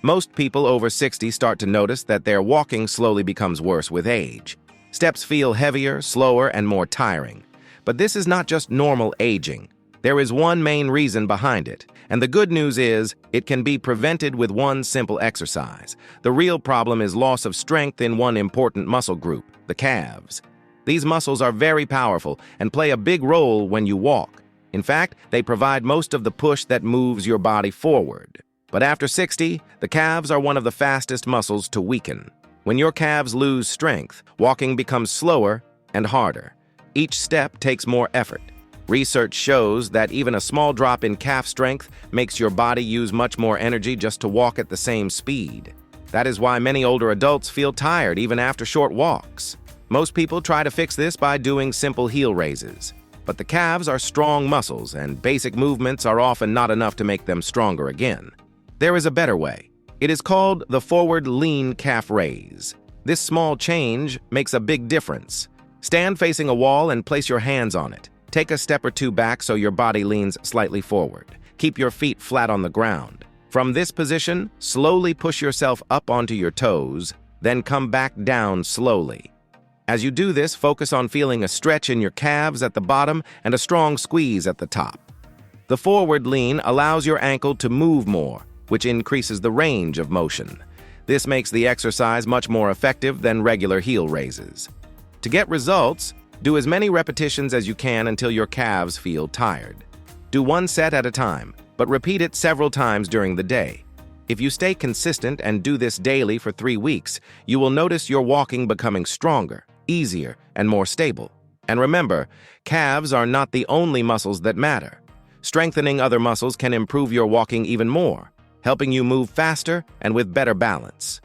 Most people over 60 start to notice that their walking slowly becomes worse with age. Steps feel heavier, slower, and more tiring. But this is not just normal aging. There is one main reason behind it, and the good news is it can be prevented with one simple exercise. The real problem is loss of strength in one important muscle group, the calves. These muscles are very powerful and play a big role when you walk. In fact, they provide most of the push that moves your body forward. But after 60, the calves are one of the fastest muscles to weaken. When your calves lose strength, walking becomes slower and harder. Each step takes more effort. Research shows that even a small drop in calf strength makes your body use much more energy just to walk at the same speed. That is why many older adults feel tired even after short walks. Most people try to fix this by doing simple heel raises. But the calves are strong muscles, and basic movements are often not enough to make them stronger again. There is a better way. It is called the forward lean calf raise. This small change makes a big difference. Stand facing a wall and place your hands on it. Take a step or two back so your body leans slightly forward. Keep your feet flat on the ground. From this position, slowly push yourself up onto your toes, then come back down slowly. As you do this, focus on feeling a stretch in your calves at the bottom and a strong squeeze at the top. The forward lean allows your ankle to move more, which increases the range of motion. This makes the exercise much more effective than regular heel raises. To get results, do as many repetitions as you can until your calves feel tired. Do one set at a time, but repeat it several times during the day. If you stay consistent and do this daily for 3 weeks, you will notice your walking becoming stronger, easier, and more stable. And remember, calves are not the only muscles that matter. Strengthening other muscles can improve your walking even more, helping you move faster and with better balance.